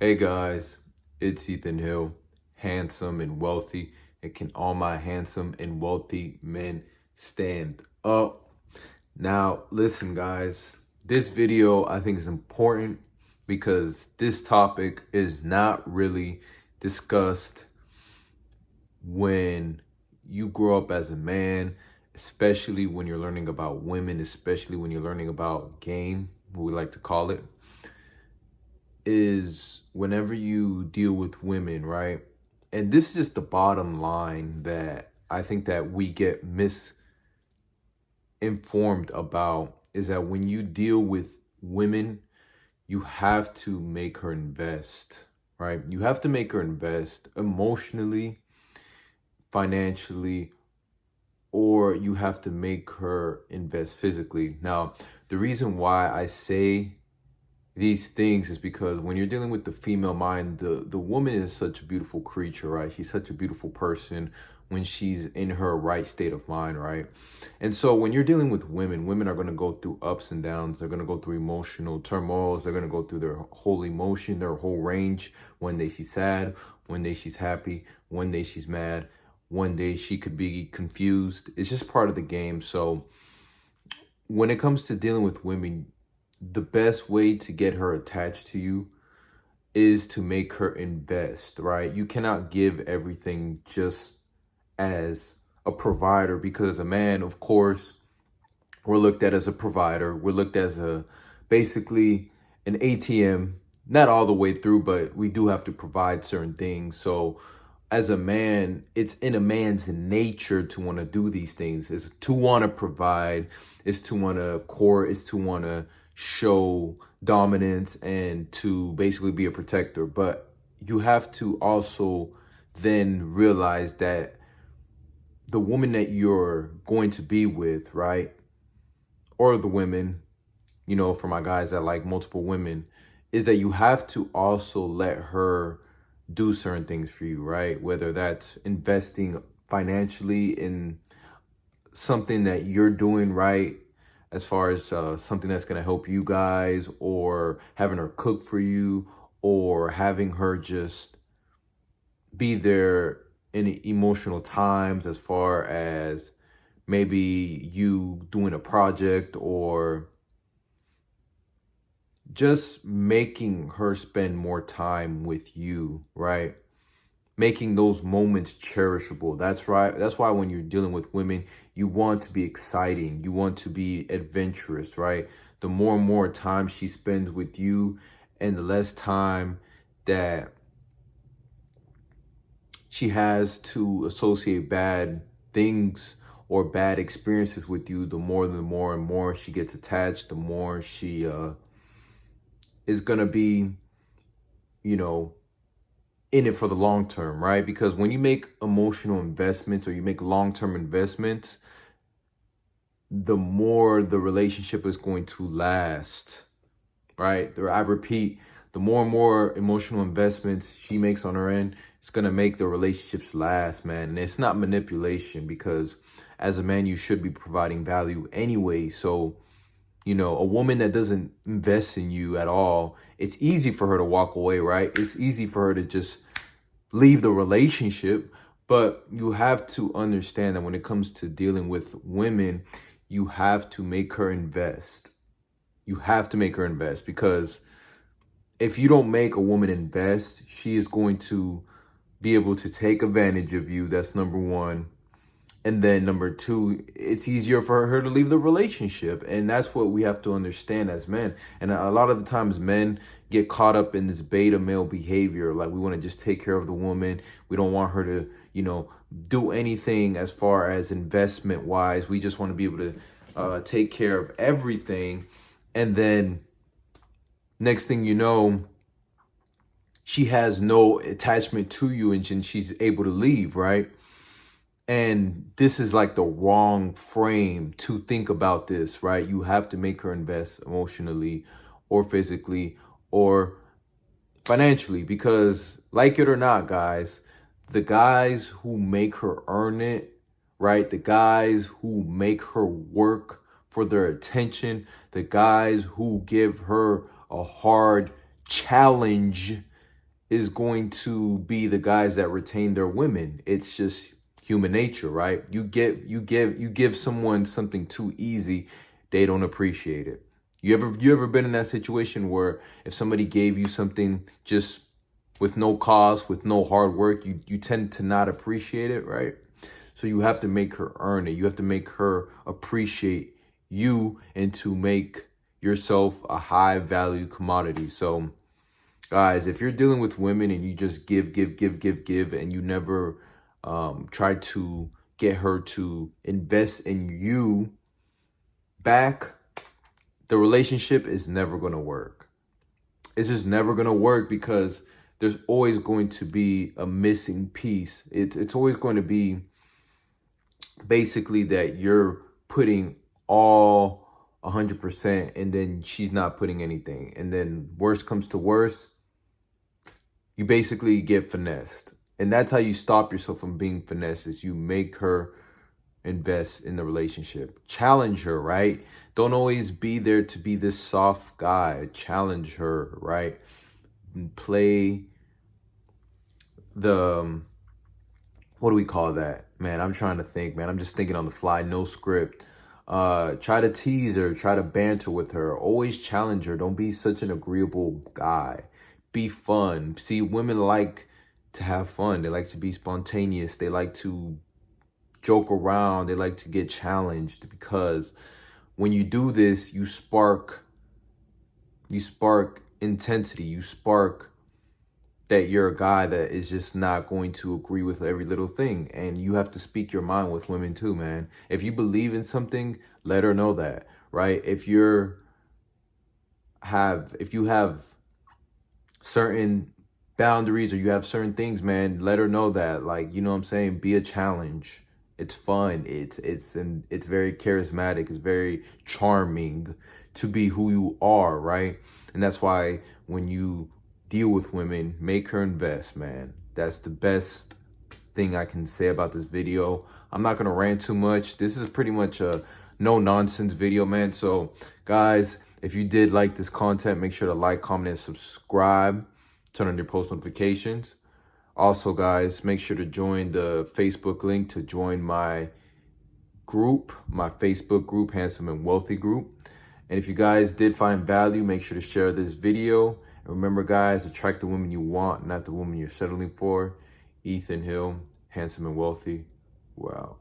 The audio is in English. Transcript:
Hey guys, it's Ethan Hill, handsome and wealthy. And can all my handsome and wealthy men stand up? Now, listen, guys, this video I think is important because this topic is not really discussed when you grow up as a man, especially when you're learning about women, especially when you're learning about game, what we like to call it, is whenever you deal with women, right? And this is just the bottom line that I think that we get misinformed about is that when you deal with women, you have to make her invest, right? You have to make her invest emotionally, financially, or you have to make her invest physically. Now, the reason why I say these things is because when you're dealing with the female mind, the woman is such a beautiful creature, right? She's such a beautiful person when she's in her right state of mind, right? And so when you're dealing with women, women are going to go through ups and downs. They're going to go through emotional turmoils. They're going to go through their whole emotion, their whole range. One day she's sad, one day she's happy, one day she's mad, one day she could be confused. It's just part of the game. So when it comes to dealing with women, the best way to get her attached to you is to make her invest, right? You cannot give everything just as a provider because a man, of course, we're looked at as a provider. We're looked as a basically an ATM, not all the way through, but we do have to provide certain things. So as a man, it's in a man's nature to want to do these things, is to want to provide, is to want to court, is to want to show dominance and to basically be a protector. But you have to also then realize that the woman that you're going to be with, right? Or the women, for my guys that like multiple women, is that you have to also let her do certain things for you, right? Whether that's investing financially in something that you're doing right, as far as something that's going to help you guys, or having her cook for you, or having her just be there in emotional times, as far as maybe you doing a project or just making her spend more time with you, right? Making those moments cherishable. That's right. That's why when you're dealing with women, you want to be exciting. You want to be adventurous, right? The more and more time she spends with you and the less time that she has to associate bad things or bad experiences with you, the more and more she gets attached, the more she is going to be, you know, in it for the long term, right? Because when you make emotional investments or you make long-term investments, the more the relationship is going to last, right? I repeat, the more and more emotional investments she makes on her end, it's going to make the relationships last, man. And it's not manipulation because as a man, you should be providing value anyway. So, a woman that doesn't invest in you at all, it's easy for her to walk away, right? It's easy for her to just leave the relationship. But you have to understand that when it comes to dealing with women, you have to make her invest. You have to make her invest because if you don't make a woman invest, she is going to be able to take advantage of you. That's number one. And then number two, it's easier for her to leave the relationship. And that's what we have to understand as men. And a lot of the times men get caught up in this beta male behavior. Like we want to just take care of the woman. We don't want her to, do anything as far as investment wise. We just want to be able to take care of everything. And then next thing you know, she has no attachment to you and she's able to leave, right? And this is like the wrong frame to think about this, right? You have to make her invest emotionally or physically or financially because, like it or not, guys, the guys who make her earn it, right? The guys who make her work for their attention, the guys who give her a hard challenge is going to be the guys that retain their women. It's just human nature, right? You give someone something too easy, they don't appreciate it. You ever been in that situation where if somebody gave you something just with no cost, with no hard work, you tend to not appreciate it, right? So you have to make her earn it. You have to make her appreciate you and to make yourself a high value commodity. So guys, if you're dealing with women and you just give, and you never try to get her to invest in you back, the relationship is never going to work. It's just never going to work because there's always going to be a missing piece. It's always going to be basically that you're putting all 100% and then she's not putting anything. And then worst comes to worst, you basically get finessed. And that's how you stop yourself from being finessed, is you make her invest in the relationship. Challenge her, right? Don't always be there to be this soft guy. Challenge her, right? And play the what do we call that? Man, I'm trying to think, man. I'm just thinking on the fly, no script. Try to tease her, try to banter with her, always challenge her. Don't be such an agreeable guy. Be fun. See, women like to have fun. They like to be spontaneous. They like to joke around. They like to get challenged, because when you do this, you spark intensity. You spark that you're a guy that is just not going to agree with every little thing. And you have to speak your mind with women too, man. If you believe in something, let her know that, right? If you have certain boundaries or you have certain things, man, let her know that. Like, you know what I'm saying? Be a challenge. It's fun. It's very charismatic. It's very charming to be who you are, right? And that's why when you deal with women, make her invest, man. That's the best thing I can say about this video. I'm not gonna rant too much. This is pretty much a no nonsense video, man. So guys, if you did like this content, make sure to like, comment, and subscribe. Turn on your post notifications. Also, guys, make sure to join the Facebook link to join my group, my Facebook group, Handsome and Wealthy Group. And if you guys did find value, make sure to share this video. And remember, guys, attract the woman you want, not the woman you're settling for. Ethan Hill, Handsome and Wealthy. Wow.